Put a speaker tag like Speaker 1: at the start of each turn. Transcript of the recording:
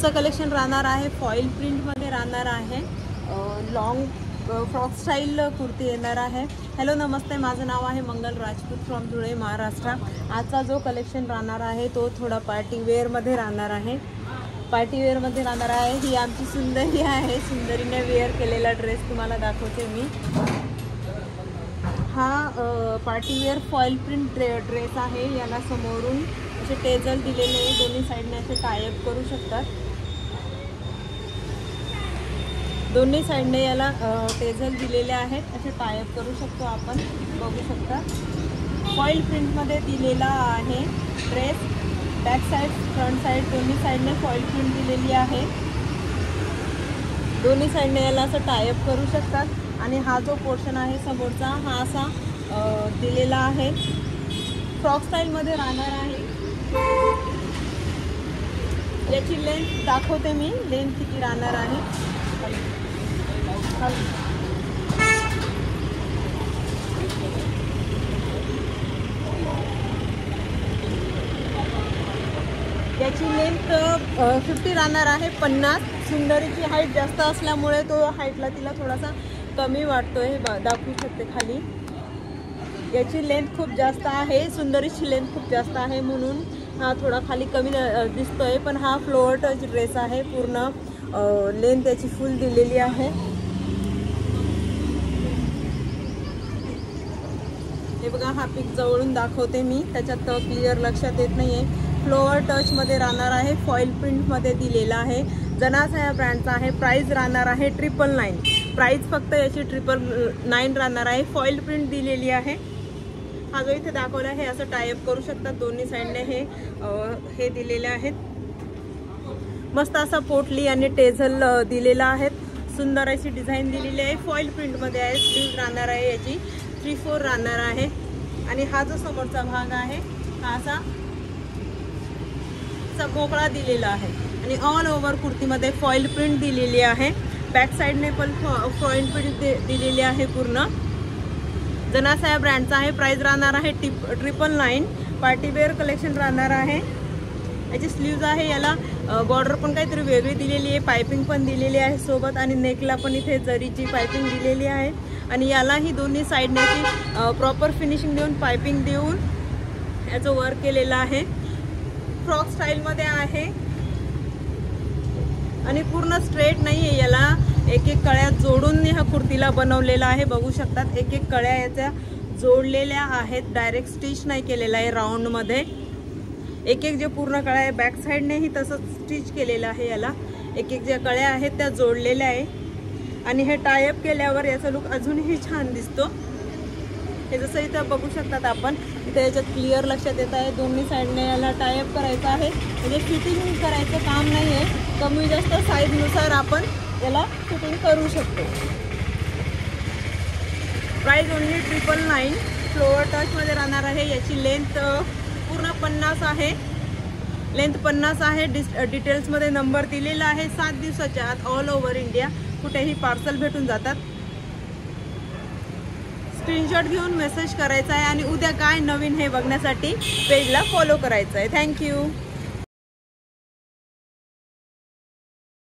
Speaker 1: चं कलेक्शन राहणार आहे फॉईल प्रिंटमध्ये राहणार आहे। लॉंग फ्रॉक स्टाईल कुर्ती येणार आहे। हॅलो नमस्ते, माझं नाव आहे मंगल राजपूत फ्रॉम धुळे महाराष्ट्र। आजचा जो कलेक्शन राहणार आहे तो थोडा पार्टी वेअरमध्ये राहणार आहे। पार्टी वेअरमध्ये राहणार आहे। ही आमची सुंदरी आहे, सुंदरीने वेअर केलेला ड्रेस तुम्हाला दाखवते मी। हा party wear foil print dress आहे। याला समोरून असे टेजल दिलेले आहे, दोन्ही साईडने असे टायअप करू शकतात। दोन्ही साईडने याला टेजल दिलेले आहेत, असे टायअप करू शकतो आपण, बघू शकता। फॉईल प्रिंटमध्ये दिलेला आहे dress. Back side front side दोन्ही साईडने फॉईल प्रिंट दिलेली आहे। दोन्ही साईडने याला असं टायअप करू शकतात। आणि हा जो पोर्शन आहे समोरचा हा असा दिलेला आहे, फ्रॉक स्टाईलमध्ये राहणार आहे। याची लेंथ दाखवते मी, लेंथ किती राहणार आहे। याची लेंथ 50 राहणार आहे, 50। सुंदरीची हाईट जास्त असल्यामुळे तो हाईटला तिला थोडासा कमी वाटतोय, दाखवू शकते खाली। याची लेंथ खूप जास्त आहे, सुंदरीची लेंथ खूप जास्त आहे म्हणून हा थोडा खाली कमी दिसतोय। पण हा फ्लोअर टच ड्रेस आहे, पूर्ण लेंथ त्याची फुल दिलेली आहे। हे बघा, हा पिक जवळून दाखवते मी, त्याच्यात क्लिअर लक्षात येत नाहीये। फ्लोअर टच मध्ये राहणार आहे, फॉईल प्रिंट मध्ये दिलेला आहे। जनासा या ब्रँडचा आहे। प्राइस राहणार आहे 999। प्राइस फक्त याची 999 राहणार आहे। फॉईल प्रिंट दिलेली आहे। हा जो इथे दाखवला आहे असं टायअप करू शकतात, दोन्ही साईडने हे दिलेले आहेत। मस्त असा पोटली आणि टेझल दिलेला आहे, सुंदर अशी डिझाईन दिलेली आहे। फॉईल प्रिंटमध्ये आहे। स्लीव राहणार आहे याची 3/4 राहणार आहे। आणि हा जो समोरचा भाग आहे हा असा मोकळा दिलेला आहे। आणि ऑल ओव्हर कुर्तीमध्ये फॉईल प्रिंट दिलेली आहे। बॅक साईडने पण फॉईल प्रिंट दिलेली आहे पूर्ण। जनासा या ब्रँडचा आहे। प्राइस राहणार आहे 999। पार्टी वेअर कलेक्शन राहणार आहे। याची स्लीव्ज आहे, याला बॉर्डर पण काहीतरी वेगळी दिलेली आहे, पायपिंग पण दिलेली आहे सोबत। आणि नेकला पण इथे जरीची पायपिंग दिलेली आहे। आणि यालाही दोन्ही साईडने प्रॉपर फिनिशिंग देऊन, पायपिंग देऊन याचं वर्क केलेलं आहे। फ्रॉक स्टाईलमध्ये आहे आणि पूर्ण स्ट्रेट नाही आहे, याला एक एक कळ्या जोडून ह्या कुर्तीला बनवलेला आहे, बघू शकतात। एक एक कळ्या याच्या जोडलेल्या आहेत, डायरेक्ट स्टिच नाही केलेला आहे राऊंडमध्ये। एक एक जे पूर्ण कळ्या आहे बॅक साईडनेही तसंच स्टिच केलेलं आहे। याला एक एक ज्या कळ्या आहेत त्या जोडलेल्या आहे। आणि हे टायअप केल्यावर याचा लुक अजूनही छान दिसतो। हे जसं इथं बघू शकतात आपण, इथं याच्यात क्लिअर लक्षात येत आहे दोन्ही साईडने याला टायअप करायचं आहे। म्हणजे फिटिंग करायचं काम नाही आहे, कमी जास्त साईजनुसार आपण याला फिटिंग करू शकतो। Price only 999। फ्लोअर टचमध्ये राहणार आहे। याची लेंथ पूर्ण 50 आहे, लेंथ 50 आहे। डिटेल्समध्ये नंबर दिलेला आहे। 7 दिवसाच्या आत ऑल ओव्हर इंडिया कुठेही पार्सल भेटून जातात। स्क्रीनशॉट घेऊन मेसेज करायचा आहे आणि उद्या काय नवीन हे बघण्यासाठी पेजला फॉलो करायचं आहे। थँक्यू।